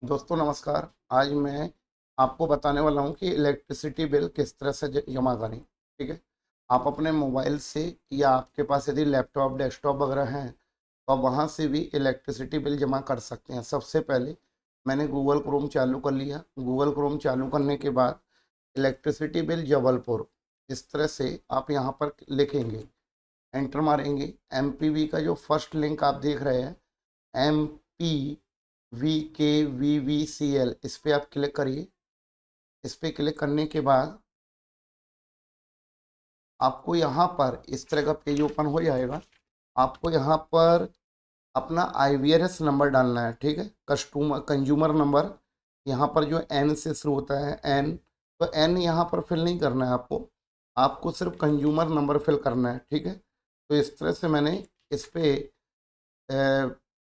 दोस्तों नमस्कार। आज मैं आपको बताने वाला हूँ कि इलेक्ट्रिसिटी बिल किस तरह से जमा करें। ठीक है, आप अपने मोबाइल से या आपके पास यदि लैपटॉप डेस्कटॉप वगैरह हैं तो आप वहाँ से भी इलेक्ट्रिसिटी बिल जमा कर सकते हैं। सबसे पहले मैंने गूगल क्रोम चालू कर लिया। गूगल क्रोम चालू करने के बाद इलेक्ट्रिसिटी बिल जबलपुर इस तरह से आप यहाँ पर लिखेंगे, एंटर मारेंगे। एमपीवी का जो फर्स्ट लिंक आप देख रहे हैं, MPVKVVCL, इस पे आप क्लिक करिए। इस पे क्लिक करने के बाद आपको यहाँ पर इस तरह का पेज ओपन हो जाएगा। आपको यहाँ पर अपना IVRS नंबर डालना है। ठीक है, कस्टमर कंज्यूमर नंबर, यहाँ पर जो एन से शुरू होता है एन, तो एन यहाँ पर फिल नहीं करना है आपको। आपको सिर्फ कंज्यूमर नंबर फिल करना है। ठीक है, तो इस तरह से मैंने इस पे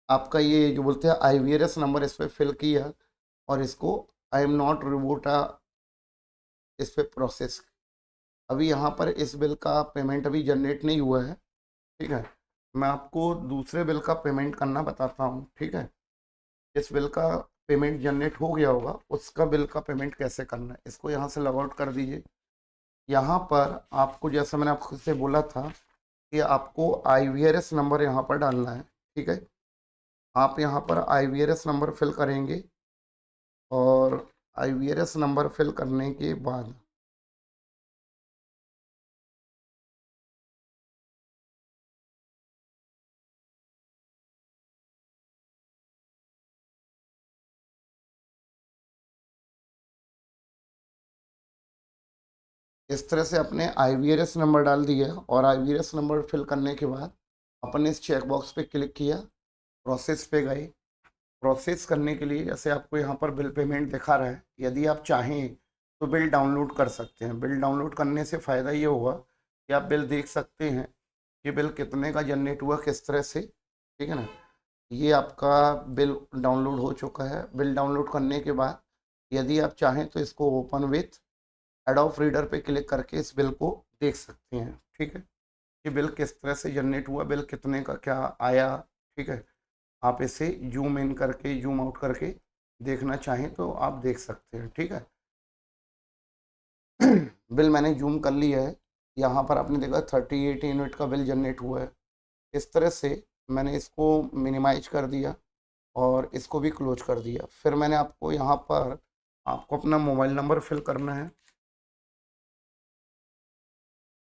आपका ये जो बोलते हैं IVRS नंबर इस पे फिल किया और इसको आई एम नॉट रिबूटा इस पे प्रोसेस। अभी यहाँ पर इस बिल का पेमेंट अभी जनरेट नहीं हुआ है। ठीक है, मैं आपको दूसरे बिल का पेमेंट करना बताता हूँ। ठीक है, इस बिल का पेमेंट जनरेट हो गया होगा, उसका बिल का पेमेंट कैसे करना है, इसको यहाँ से लॉग आउट कर दीजिए। यहाँ पर आपको, जैसा मैंने आपको से बोला था कि आपको IVRS नंबर यहाँ पर डालना है। ठीक है, आप यहाँ पर IVRS नंबर फिल करेंगे और IVRS नंबर फिल करने के बाद इस तरह से अपने IVRS नंबर डाल दिया और IVRS नंबर फिल करने के बाद अपने इस चेक बॉक्स पे क्लिक किया, प्रोसेस पे गए। प्रोसेस करने के लिए जैसे आपको यहाँ पर बिल पेमेंट दिखा रहा है, यदि आप चाहें तो बिल डाउनलोड कर सकते हैं। बिल डाउनलोड करने से फ़ायदा ये होगा कि आप बिल देख सकते हैं कि बिल कितने का जनरेट हुआ, किस तरह से। ठीक है ना, ये आपका बिल डाउनलोड हो चुका है। बिल डाउनलोड करने के बाद यदि आप चाहें तो इसको ओपन विथ एडोब रीडर पे क्लिक करके इस बिल को देख सकते हैं। ठीक है, कि बिल किस तरह से जनरेट हुआ, बिल कितने का क्या आया। ठीक है, आप इसे जूम इन करके जूम आउट करके देखना चाहें तो आप देख सकते हैं। ठीक है, बिल मैंने जूम कर लिया है। यहाँ पर आपने देखा 38 यूनिट का बिल जनरेट हुआ है। इस तरह से मैंने इसको मिनिमाइज कर दिया और इसको भी क्लोज कर दिया। फिर मैंने आपको यहाँ पर आपको अपना मोबाइल नंबर फिल करना है।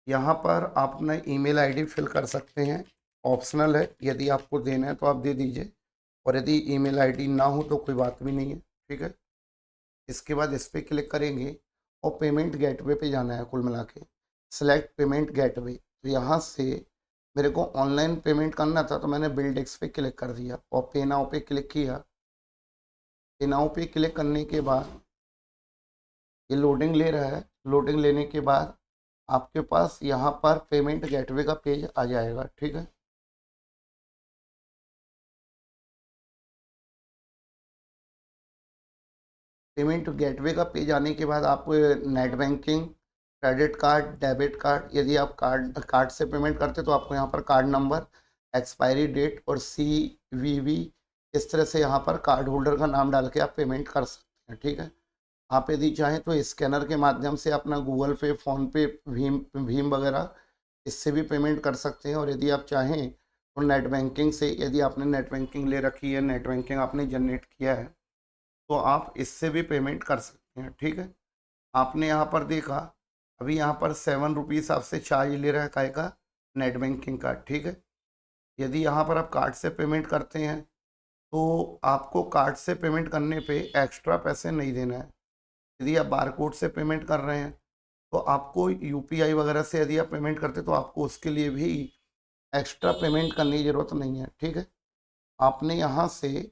यहाँ पर आप अपना ईमेल आईडी फिल कर सकते हैं, ऑप्शनल है। यदि आपको देना है तो आप दे दीजिए, और यदि ईमेल आईडी ना हो तो कोई बात भी नहीं है। ठीक है, इसके बाद इस पर क्लिक करेंगे और पेमेंट गेटवे पे जाना है। कुल मिला के सिलेक्ट पेमेंट गेटवे, तो यहाँ से मेरे को ऑनलाइन पेमेंट करना था तो मैंने बिल डेस्क पे क्लिक कर दिया और पे नाउ पे क्लिक किया। पे नाउ पे क्लिक करने के बाद ये लोडिंग ले रहा है। लोडिंग लेने के बाद आपके पास यहाँ पर पेमेंट गेटवे का पेज आ जाएगा। ठीक है, पेमेंट गेटवे का पेज आने के बाद आप net banking, credit card, debit card, यदि आप कार्ड कार्ड से पेमेंट करते तो आपको यहाँ पर कार्ड नंबर, एक्सपायरी डेट और CVV, इस तरह से यहाँ पर कार्ड होल्डर का नाम डाल के आप पेमेंट कर सकते हैं। ठीक है, आप यदि चाहें तो स्कैनर के माध्यम से अपना गूगल पे, फ़ोन पे, भीम भीम वगैरह इससे भी पेमेंट कर सकते हैं। और यदि आप चाहें तो नेट बैंकिंग से, यदि आपने नेट बैंकिंग ले रखी है, नेट बैंकिंग आपने जनरेट किया है, तो आप इससे भी पेमेंट कर सकते हैं। ठीक है, आपने यहाँ पर देखा अभी यहाँ पर 7 रुपीज़ आपसे चार्ज ले रहा है काय का, नेट बैंकिंग का। ठीक है, यदि यहाँ पर आप कार्ड से पेमेंट करते हैं तो आपको कार्ड से पेमेंट करने पे एक्स्ट्रा पैसे नहीं देना है। यदि आप बारकोड से पेमेंट कर रहे हैं तो आपको UPI वगैरह से यदि आप पेमेंट करते तो आपको उसके लिए भी एक्स्ट्रा पेमेंट करने की ज़रूरत नहीं है। ठीक है, आपने यहाँ से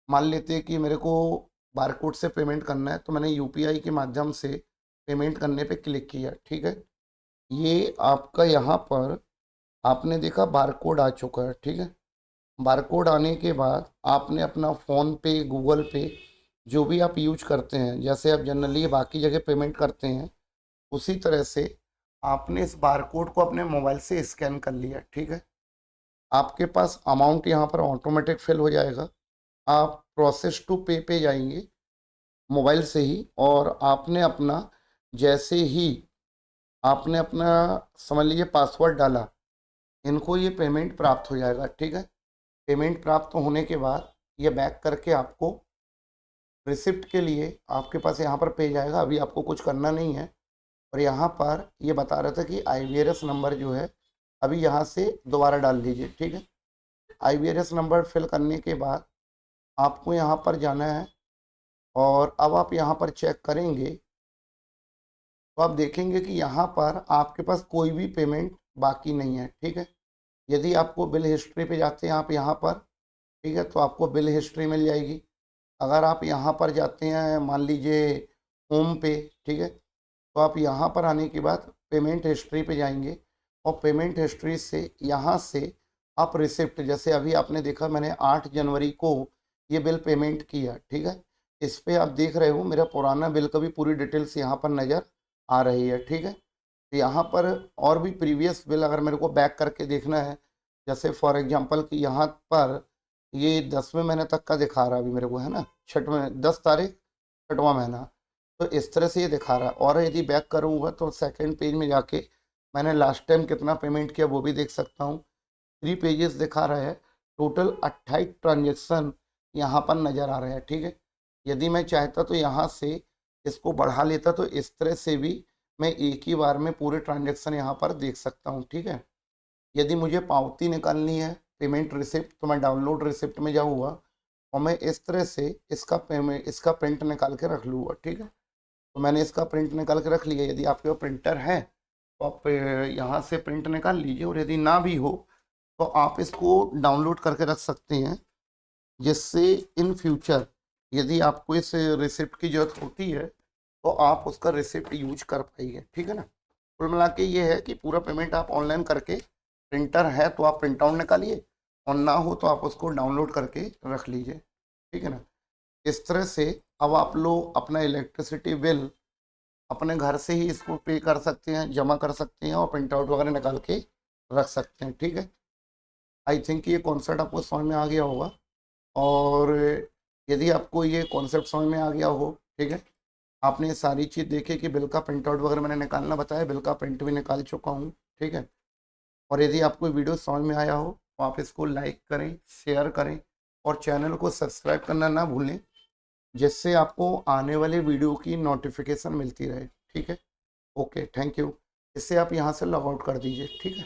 मान लेते हैं कि मेरे को बारकोड से पेमेंट करना है तो मैंने UPI के माध्यम से पेमेंट करने पे क्लिक किया। ठीक है, ये आपका यहाँ पर आपने देखा बारकोड आ चुका है। ठीक है, बारकोड आने के बाद आपने अपना फ़ोन पे, गूगल पे, जो भी आप यूज करते हैं, जैसे आप जनरली बाकी जगह पेमेंट करते हैं, उसी तरह से आपने इस बारकोड को अपने मोबाइल से स्कैन कर लिया। ठीक है, आपके पास अमाउंट यहाँ पर ऑटोमेटिक फिल हो जाएगा। आप प्रोसेस टू पे जाएंगे मोबाइल से ही, और आपने अपना जैसे ही आपने अपना समझ लीजिए पासवर्ड डाला, इनको ये पेमेंट प्राप्त हो जाएगा। ठीक है, पेमेंट प्राप्त होने के बाद ये बैक करके आपको रिसिप्ट के लिए आपके पास यहाँ पर पेज आएगा। अभी आपको कुछ करना नहीं है, और यहाँ पर ये बता रहा था कि IVRS नंबर जो है अभी यहाँ से दोबारा डाल दीजिए। ठीक है, IVRS नंबर फिल करने के बाद आपको यहाँ पर जाना है, और अब आप यहाँ पर चेक करेंगे तो आप देखेंगे कि यहाँ पर आपके पास कोई भी पेमेंट बाकी नहीं है। ठीक है, यदि आपको बिल हिस्ट्री पे जाते हैं आप यहाँ पर, ठीक है, तो आपको बिल हिस्ट्री मिल जाएगी। अगर आप यहाँ पर जाते हैं मान लीजिए होम पे, ठीक है, तो आप यहाँ पर आने के बाद पेमेंट हिस्ट्री पे जाएंगे, और पेमेंट हिस्ट्री से यहाँ से आप रिसिप्ट, जैसे अभी आपने देखा मैंने 8 जनवरी को ये बिल पेमेंट किया। ठीक है, इस पे आप देख रहे हो मेरा पुराना बिल का भी पूरी डिटेल्स यहाँ पर नज़र आ रही है। ठीक है, तो यहाँ पर और भी प्रीवियस बिल अगर मेरे को बैक करके देखना है, जैसे फॉर एग्जांपल कि यहाँ पर ये 10वें महीने तक का दिखा रहा है अभी मेरे को, है ना, 10 तारीख 6वां महीना, तो इस तरह से ये दिखा रहा है। और यदि बैक करूँगा तो सेकंड पेज में जाके मैंने लास्ट टाइम कितना पेमेंट किया वो भी देख सकता हूँ। 3 पेजेस दिखा रहा है, टोटल 28 ट्रांजेक्शन यहाँ पर नज़र आ रहे हैं। ठीक है, यदि मैं चाहता तो यहाँ से इसको बढ़ा लेता, तो इस तरह से भी मैं एक ही बार में पूरे ट्रांजेक्शन यहाँ पर देख सकता हूँ। ठीक है, यदि मुझे पावती निकालनी है पेमेंट रिसिप्ट, तो मैं डाउनलोड रिसिप्ट में जाऊँगा और मैं इस तरह से इसका प्रिंट निकाल के रख लूँगा। ठीक है, तो मैंने इसका प्रिंट निकाल के रख लिया। यदि आपके पास प्रिंटर है तो आप यहाँ से प्रिंट निकाल लीजिए, और यदि ना भी हो तो आप इसको डाउनलोड करके रख सकते हैं, जिससे इन फ्यूचर यदि आपको इस रिसिप्ट की ज़रूरत होती है तो आप उसका रिसिप्ट यूज कर पाइए। ठीक है ना, कुल मिला के ये है कि पूरा पेमेंट आप ऑनलाइन करके, प्रिंटर है तो आप प्रिंट आउट निकालिए, और ना हो तो आप उसको डाउनलोड करके रख लीजिए। ठीक है ना, इस तरह से अब आप लोग अपना इलेक्ट्रिसिटी बिल अपने घर से ही इसको पे कर सकते हैं, जमा कर सकते हैं, और प्रिंट आउट वगैरह निकाल के रख सकते हैं। ठीक है, आई थिंक ये कॉन्सेप्ट आपको समझ में आ गया होगा, और यदि आपको ये कॉन्सेप्ट समझ में आ गया हो, ठीक है, आपने ये सारी चीज़ देखी कि बिल का प्रिंट आउट वगैरह मैंने निकालना बताया, बिल का प्रिंट भी निकाल चुका हूँ। ठीक है, और यदि आपको वीडियो समझ में आया हो तो आप इसको लाइक करें, शेयर करें, और चैनल को सब्सक्राइब करना ना भूलें, जिससे आपको आने वाले वीडियो की नोटिफिकेशन मिलती रहे। ठीक है, ओके, थैंक यू। इससे आप यहाँ से लॉग आउट कर दीजिए। ठीक है।